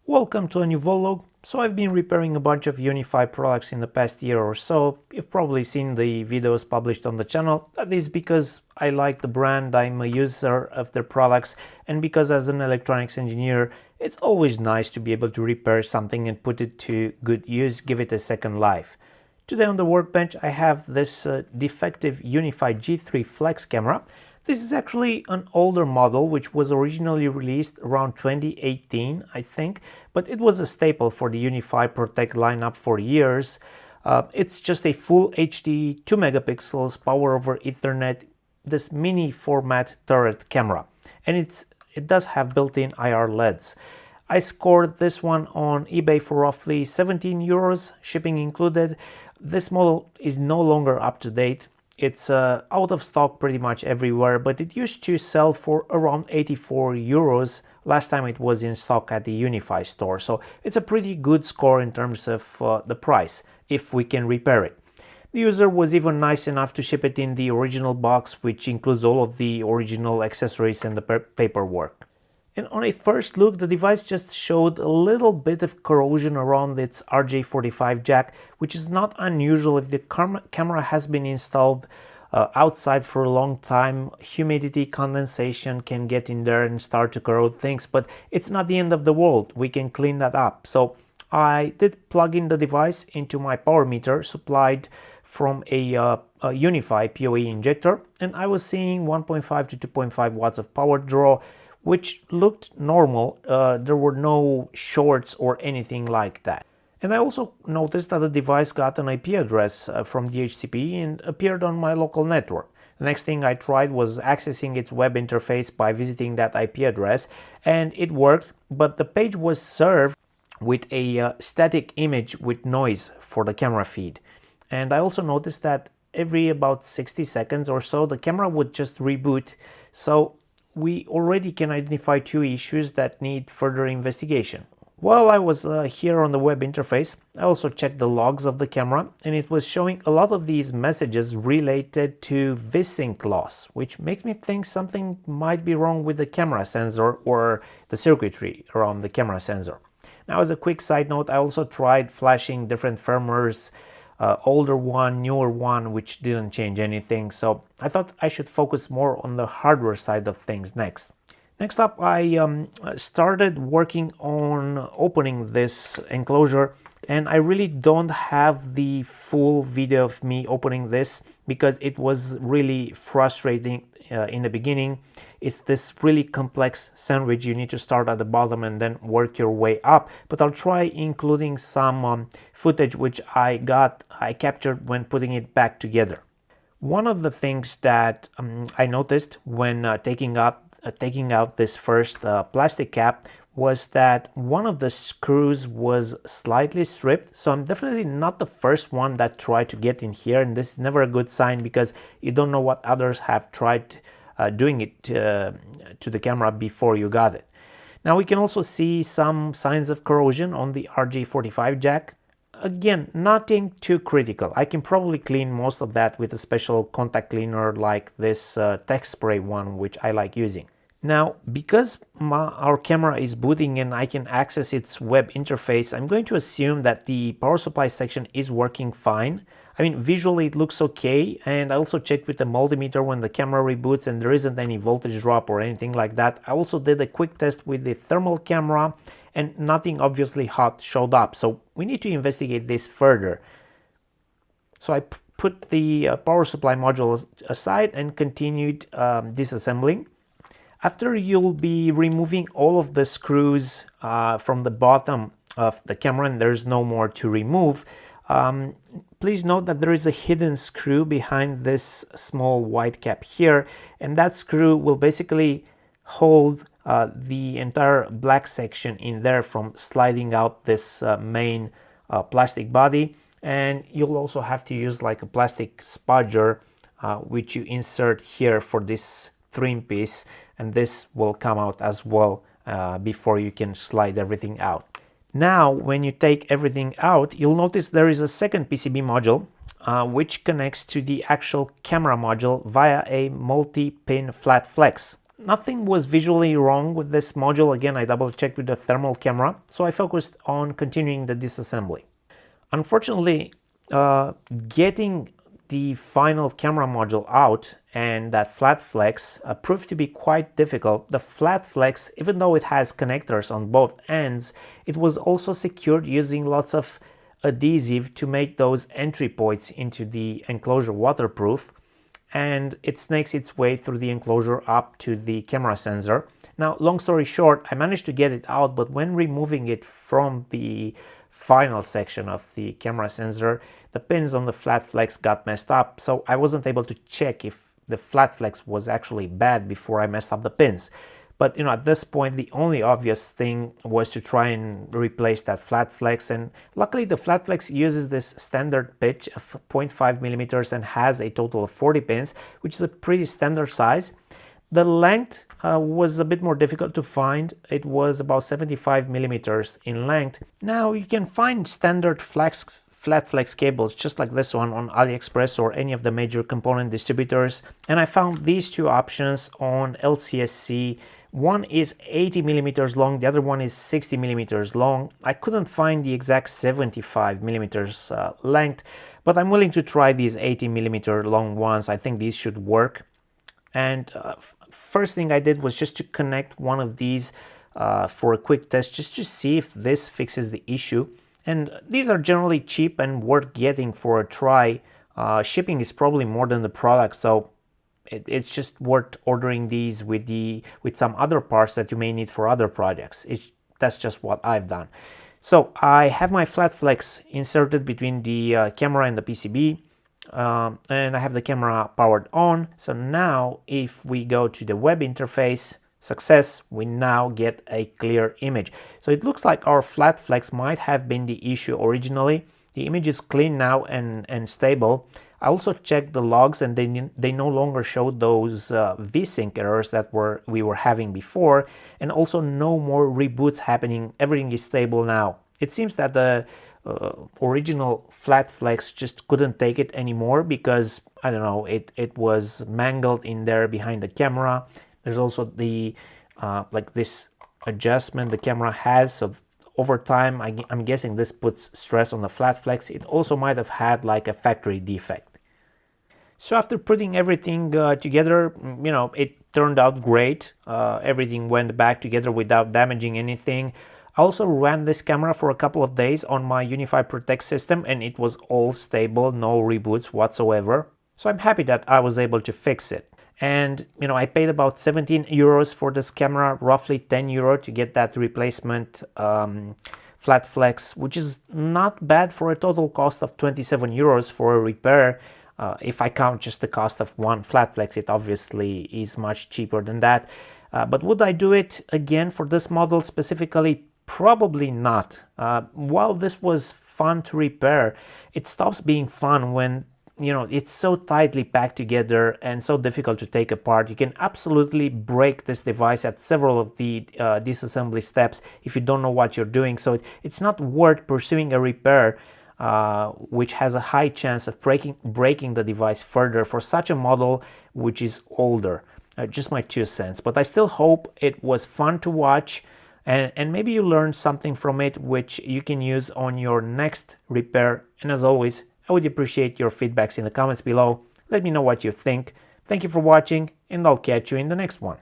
Welcome to a new VoltLog. So I've been repairing a bunch of UniFi products in the past year or so. You've probably seen the videos published on the channel. That is because I like the brand, I'm a user of their products, and because as an electronics engineer, it's always nice to be able to repair something and put it to good use, give it a second life. Today on the workbench I have this defective UniFi G3 Flex camera. This is actually an older model which was originally released around 2018, I think, but it was a staple for the UniFi Protect lineup for years. It's just a full HD 2 megapixels power over Ethernet, this mini format turret camera, and it does have built-in IR LEDs. I scored this one on eBay for roughly 17 euros, shipping included. This model is no longer up to date. It's out of stock pretty much everywhere, but it used to sell for around 84 euros last time it was in stock at the UniFi store. So it's a pretty good score in terms of the price, if we can repair it. The user was even nice enough to ship it in the original box, which includes all of the original accessories and the paperwork. And on a first look, the device just showed a little bit of corrosion around its RJ45 jack, which is not unusual if the camera has been installed outside for a long time. Humidity, condensation can get in there and start to corrode things, but it's not the end of the world. We can clean that up. So I did plug in the device into my power meter supplied from a UniFi PoE injector, and I was seeing 1.5 to 2.5 watts of power draw, which looked normal. There were no shorts or anything like that. And I also noticed that the device got an IP address from DHCP and appeared on my local network. The next thing I tried was accessing its web interface by visiting that IP address, and it worked, but the page was served with a static image with noise for the camera feed. And I also noticed that every about 60 seconds or so the camera would just reboot. So we already can identify two issues that need further investigation. While I was here on the web interface, I also checked the logs of the camera, and it was showing a lot of these messages related to VSYNC loss, which makes me think something might be wrong with the camera sensor or the circuitry around the camera sensor. Now, as a quick side note, I also tried flashing different firmwares, older one, newer one, which didn't change anything. So I thought I should focus more on the hardware side of things next. Next up, I started working on opening this enclosure, and I really don't have the full video of me opening this because it was really frustrating in the beginning. It's this really complex sandwich. You need to start at the bottom and then work your way up, but I'll try including some footage which I captured when putting it back together. One of the things that I noticed when taking out this first plastic cap was that one of the screws was slightly stripped. So I'm definitely not the first one that tried to get in here, and this is never a good sign because you don't know what others have tried doing it to the camera before you got it. Now we can also see some signs of corrosion on the RJ45 jack. Again, nothing too critical. I can probably clean most of that with a special contact cleaner like this tech spray one, which I like using. Now, because our camera is booting and I can access its web interface, I'm going to assume that the power supply section is working fine. I mean, visually it looks okay, and I also checked with the multimeter when the camera reboots and there isn't any voltage drop or anything like that. I also did a quick test with the thermal camera and nothing obviously hot showed up, so we need to investigate this further. So I put the power supply module aside and continued disassembling. After you'll be removing all of the screws from the bottom of the camera and there's no more to remove, please note that there is a hidden screw behind this small white cap here, and that screw will basically hold the entire black section in there from sliding out this main plastic body. And you'll also have to use like a plastic spudger which you insert here for this trim piece, and this will come out as well before you can slide everything out. Now when you take everything out, you'll notice there is a second PCB module which connects to the actual camera module via a multi-pin flat flex. nothing was visually wrong with this module. Again, I double checked with the thermal camera, so I focused on continuing the disassembly. Unfortunately, getting the final camera module out and that flat flex proved to be quite difficult. The flat flex, even though it has connectors on both ends, it was also secured using lots of adhesive to make those entry points into the enclosure waterproof, and it snakes its way through the enclosure up to the camera sensor. Now, long story short, I managed to get it out, but when removing it from the final section of the camera sensor, the pins on the flat flex got messed up, so I wasn't able to check if the flat flex was actually bad before I messed up the pins. But at this point, the only obvious thing was to try and replace that flat flex, and luckily the flat flex uses this standard pitch of 0.5 millimeters and has a total of 40 pins, which is a pretty standard size. The length was a bit more difficult to find. It was about 75 millimeters in length. Now you can find standard flat flex cables just like this one on AliExpress or any of the major component distributors, and I found these two options on LCSC. One is 80 millimeters long, the other one is 60 millimeters long. I couldn't find the exact 75 millimeters length, but I'm willing to try these 80 millimeter long ones. I think these should work. And first thing I did was just to connect one of these for a quick test, just to see if this fixes the issue. And these are generally cheap and worth getting for a try. Shipping is probably more than the product, so it's just worth ordering these with some other parts that you may need for other projects. That's just what I've done. So I have my flat flex inserted between the camera and the PCB. And I have the camera powered on. So now if we go to the web interface, success, we now get a clear image. So it looks like our flat flex might have been the issue originally. The image is clean now and stable. I also checked the logs, and they no longer show those VSYNC errors that we were having before, and also no more reboots happening. Everything is stable now. It seems that the original flat flex just couldn't take it anymore because, I don't know, it was mangled in there behind the camera. There's also the like this adjustment the camera has, so over time I'm guessing this puts stress on the flat flex. It also might have had like a factory defect. So after putting everything together, it turned out great. Everything went back together without damaging anything. I also ran this camera for a couple of days on my UniFi Protect system, and it was all stable, no reboots whatsoever. So I'm happy that I was able to fix it. And I paid about 17 euros for this camera, roughly 10 euro to get that replacement flat flex, which is not bad for a total cost of 27 euros for a repair. If I count just the cost of one flat flex, it obviously is much cheaper than that. But would I do it again for this model specifically? Probably not. While this was fun to repair, it stops being fun when it's so tightly packed together and so difficult to take apart. You can absolutely break this device at several of the disassembly steps if you don't know what you're doing. So it's not worth pursuing a repair which has a high chance of breaking the device further for such a model which is older. Just my 2 cents. But I still hope it was fun to watch, and maybe you learned something from it which you can use on your next repair. And as always, I would appreciate your feedbacks in the comments below. Let me know what you think. Thank you for watching, and I'll catch you in the next one.